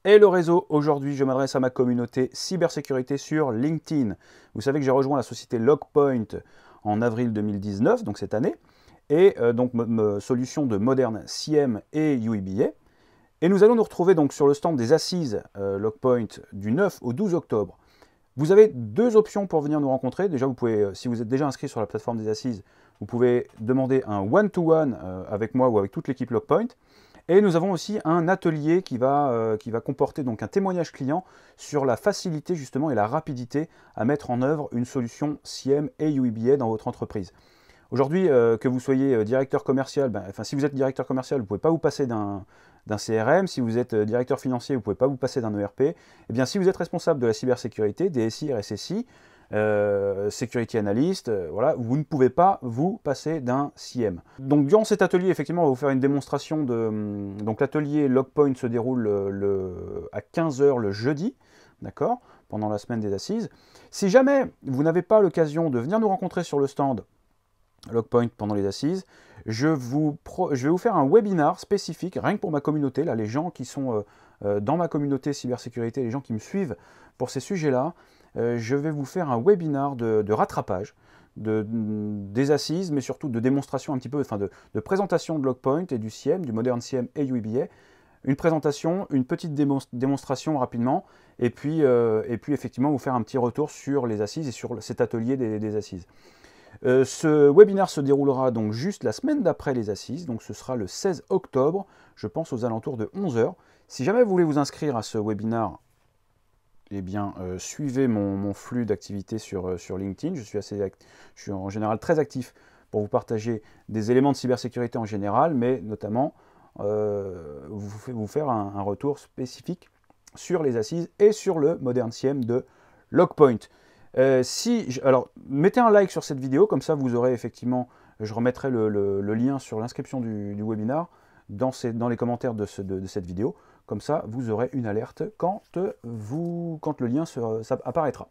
Et le réseau, aujourd'hui je m'adresse à ma communauté cybersécurité sur LinkedIn. Vous savez que j'ai rejoint la société Logpoint en avril 2019, donc cette année, et donc solution de moderne CIEM et UEBA. Et nous allons nous retrouver donc sur le stand des assises Logpoint du 9 au 12 octobre. Vous avez deux options pour venir nous rencontrer. Déjà, vous pouvez, si vous êtes déjà inscrit sur la plateforme des assises, vous pouvez demander un one-to-one avec moi ou avec toute l'équipe Logpoint. Et nous avons aussi un atelier qui va comporter donc un témoignage client sur la facilité justement et la rapidité à mettre en œuvre une solution CIEM et UEBA dans votre entreprise. Aujourd'hui, que vous soyez directeur commercial, si vous êtes directeur commercial, vous ne pouvez pas vous passer d'un CRM. Si vous êtes directeur financier, vous ne pouvez pas vous passer d'un ERP. Et bien, si vous êtes responsable de la cybersécurité, DSI, RSSI, security analyst, voilà, vous ne pouvez pas vous passer d'un CIEM. Donc durant cet atelier, effectivement, on va vous faire une démonstration de... Donc l'atelier Logpoint se déroule à 15 h le jeudi, d'accord, pendant la semaine des assises. Si jamais vous n'avez pas l'occasion de venir nous rencontrer sur le stand Logpoint pendant les assises, je vais vous faire un webinar spécifique, rien que pour ma communauté, là, les gens qui sont dans ma communauté cybersécurité, les gens qui me suivent pour ces sujets-là, je vais vous faire un webinar de rattrapage des assises, mais surtout de démonstration un petit peu, enfin de présentation de Logpoint et du CIEM, du Modern CIEM et UEBA. Une présentation, une petite démonstration rapidement, et puis effectivement vous faire un petit retour sur les assises et sur cet atelier des assises. Ce webinaire se déroulera donc juste la semaine d'après les assises, donc ce sera le 16 octobre, je pense aux alentours de 11 h. Si jamais vous voulez vous inscrire à ce webinaire, eh bien, suivez mon flux d'activité sur LinkedIn. Je suis en général très actif pour vous partager des éléments de cybersécurité en général, mais notamment vous faire un retour spécifique sur les assises et sur le Modern CIEM de Logpoint. Alors, mettez un like sur cette vidéo, comme ça vous aurez effectivement, je remettrai le lien sur l'inscription du webinar dans les commentaires de cette vidéo. Comme ça, vous aurez une alerte quand le lien ça apparaîtra.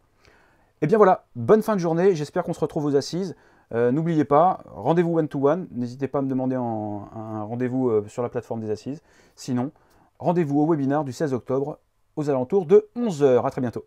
Et bien voilà, bonne fin de journée, j'espère qu'on se retrouve aux assises. N'oubliez pas, rendez-vous one-to-one, n'hésitez pas à me demander un rendez-vous sur la plateforme des assises. Sinon, rendez-vous au webinaire du 16 octobre aux alentours de 11 h. À très bientôt.